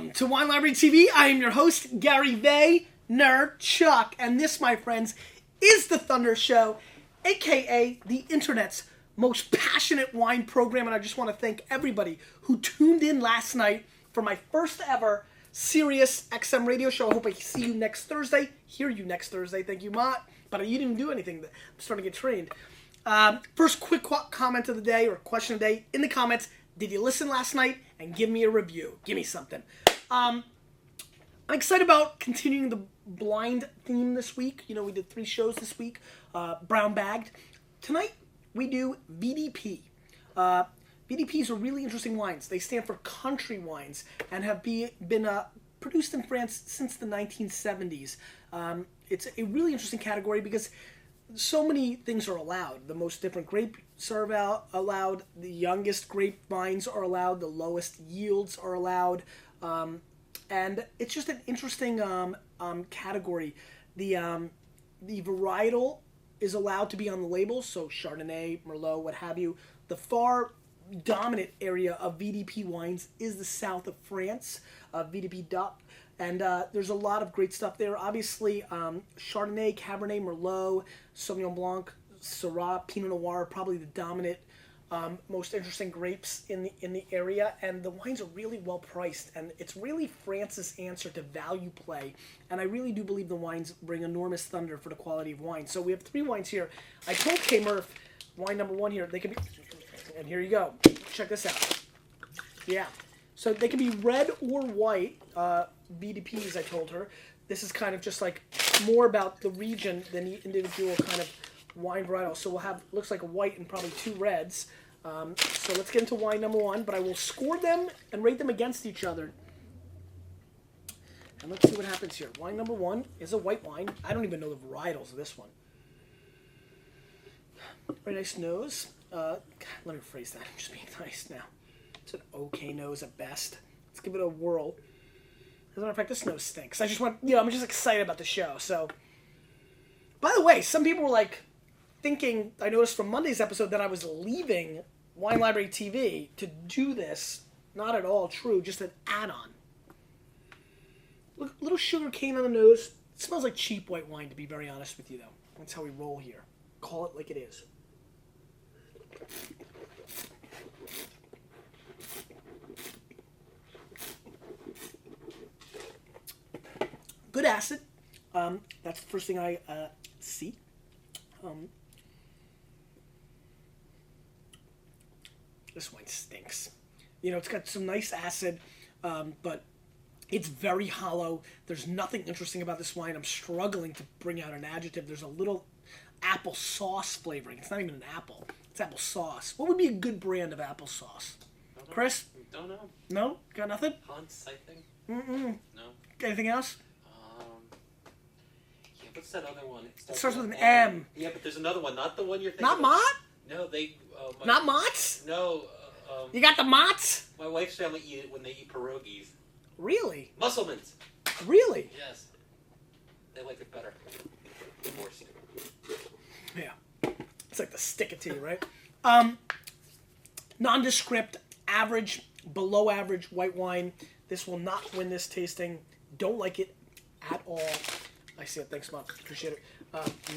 Welcome to Wine Library TV. I am your host, Gary Vaynerchuk, and this, my friends, is the Thunder Show, aka the internet's most passionate wine program. And I just want to thank everybody who tuned in last night for my first ever Sirius XM radio show. I hope I see you next Thursday, hear you next Thursday. Thank you, Mott. But you didn't do anything. I'm starting to get trained. First quick comment of the day, or question of the day, in the comments. Did you listen last night? And give me a review. Give me something. I'm excited about continuing the blind theme this week. You know, we did 3 shows this week. Brown bagged. Tonight, we do VDP. VDPs are really interesting wines. They stand for country wines and have been produced in France since the 1970s. It's a really interesting category because so many things are allowed. The most different grapes are allowed. The youngest grapevines are allowed. The lowest yields are allowed. And it's just an interesting category. The varietal is allowed to be on the label, so Chardonnay, Merlot, what have you. The far dominant area of VDP wines is the south of France, VDP DOP. And there's a lot of great stuff there. Obviously, Chardonnay, Cabernet, Merlot, Sauvignon Blanc, Syrah, Pinot Noir are probably the dominant, most interesting grapes in the area. And the wines are really well priced. And it's really France's answer to value play. And I really do believe the wines bring enormous thunder for the quality of wine. So we have 3 wines here. I told K. Murph, wine number 1 here, they can be... And here you go. Check this out. Yeah. So they can be red or white VDPs, I told her. This is kind of just like more about the region than the individual kind of wine varietal. So we'll have, looks like a white and probably 2 reds. So let's get into wine number 1, but I will score them and rate them against each other. And let's see what happens here. Wine number 1 is a white wine. I don't even know the varietals of this one. Very nice nose. God, let me rephrase that. I'm just being nice now. It's an okay nose at best. Let's give it a whirl. As a matter of fact, this nose stinks. I just want, I'm just excited about the show. So, by the way, some people were like thinking, I noticed from Monday's episode that I was leaving Wine Library TV to do this. Not at all true, just an add-on. Look, little sugar cane on the nose. It smells like cheap white wine, to be very honest with you, though. That's how we roll here. Call it like it is. Good acid. That's the first thing I see. This wine stinks. It's got some nice acid, but it's very hollow. There's nothing interesting about this wine. I'm struggling to bring out an adjective. There's a little apple sauce flavoring. It's not even an apple. It's apple sauce. What would be a good brand of apple sauce? Chris? Don't know. No? Got nothing? Hans, I think. Mm-mm. No. Anything else? Yeah, what's that other one? It starts with an M. Yeah, but there's another one. Not the one you're thinking Not of. Mott? No, they... Not Mott's? No. You got the Mott's? My wife's family eat it when they eat pierogies. Really? Musselman's. Really? Yes. They like it better. Divorced. Yeah. It's like the stick it to you, right? Nondescript, average, below average white wine. This will not win this tasting. Don't like it at all. I see it. Thanks, Mom. Appreciate it.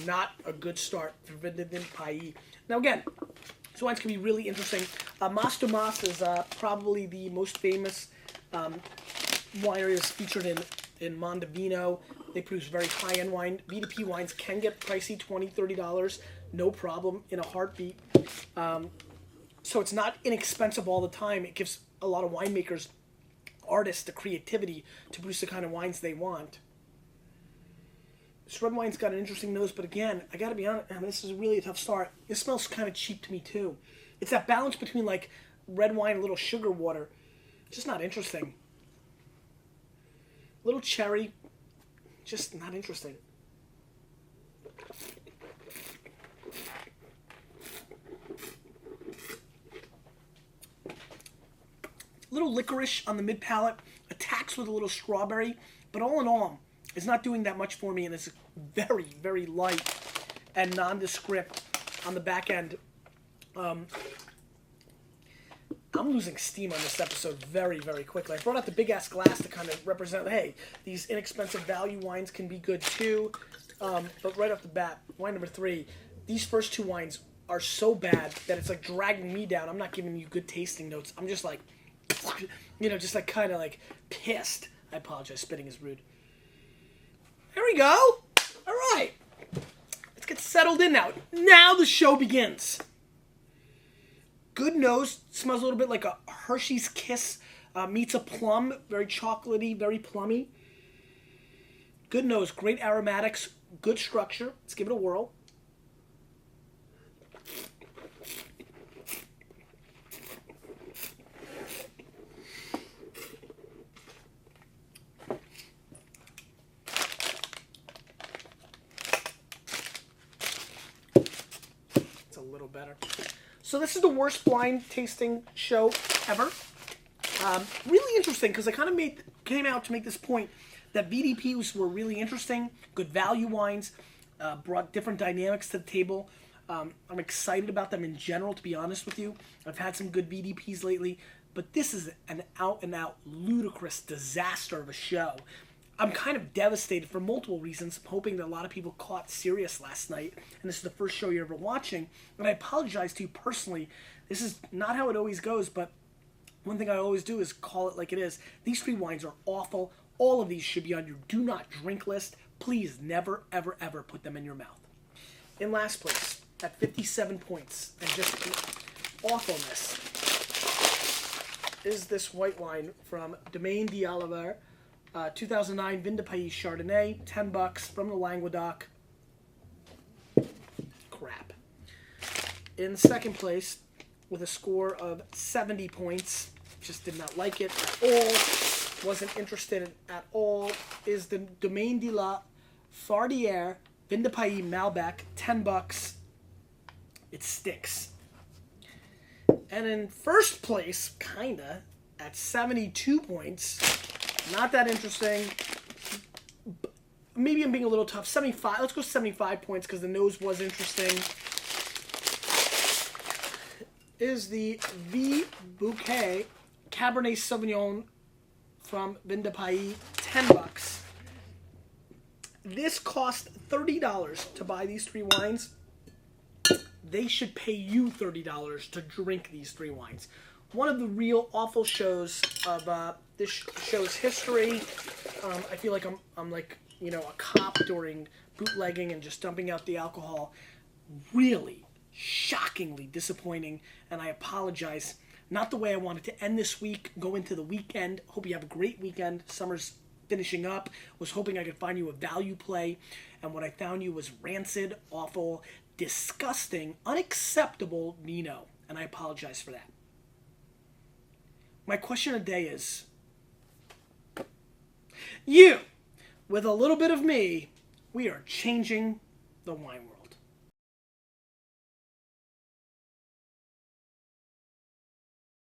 Not a good start for Vindidin Pai. Now, again, these wines can be really interesting. Mas de Mas is probably the most famous winery that's featured in Mondovino. They produce very high-end wine. VDP wines can get pricey, $20, $30, no problem, in a heartbeat. So it's not inexpensive all the time. It gives a lot of winemakers, artists, the creativity to produce the kind of wines they want. This red wine's got an interesting nose, but again, I gotta be honest, this is really a tough start. It smells kind of cheap to me, too. It's that balance between, like, red wine and a little sugar water. It's just not interesting. Little cherry, just not interesting. Little licorice on the mid palate, attacks with a little strawberry, but all in all, it's not doing that much for me, and it's very, very light and nondescript on the back end. I'm losing steam on this episode very, very quickly. I brought out the big-ass glass to kind of represent, hey, these inexpensive value wines can be good too. But right off the bat, wine number 3, these first 2 wines are so bad that it's like dragging me down. I'm not giving you good tasting notes. I'm just like, just like kind of like pissed. I apologize, spitting is rude. There we go. All right. Let's get settled in now. Now the show begins. Good nose. Smells a little bit like a Hershey's Kiss meets a plum. Very chocolatey, very plummy. Good nose. Great aromatics. Good structure. Let's give it a whirl. It's a little better. So this is the worst wine tasting show ever. Really interesting because I kind of came out to make this point that VDPs were really interesting, good value wines, brought different dynamics to the table. I'm excited about them in general, to be honest with you. I've had some good VDPs lately, but this is an out-and-out ludicrous disaster of a show. I'm kind of devastated for multiple reasons. I'm hoping that a lot of people caught Sirius last night, and this is the first show you're ever watching, and I apologize to you personally. This is not how it always goes, but one thing I always do is call it like it is. These 3 wines are awful. All of these should be on your do not drink list. Please never, ever, ever put them in your mouth. In last place, at 57 points, and just awfulness, is this white wine from Domaine d'Oliver, 2009 Vin de Pays Chardonnay, $10 from the Languedoc. Crap. In second place, with a score of 70 points, just did not like it at all. Wasn't interested in at all, is the Domaine de la Fardière Vin de Pays Malbec, $10. It sticks. And in first place, kinda, at 72 points, not that interesting. Maybe I'm being a little tough. 75. Let's go 75 points because the nose was interesting. Is the V Bouquet Cabernet Sauvignon from Vin de Pays, $10. This cost $30 to buy these 3 wines. They should pay you $30 to drink these 3 wines. One of the real awful shows of this show's history. I feel like I'm like, a cop during bootlegging and just dumping out the alcohol. Really shockingly disappointing, and I apologize. Not the way I wanted to end this week, go into the weekend. Hope you have a great weekend. Summer's finishing up. Was hoping I could find you a value play, and what I found you was rancid, awful, disgusting, unacceptable vino, and I apologize for that. My question of the day is, you, with a little bit of me, we are changing the wine world.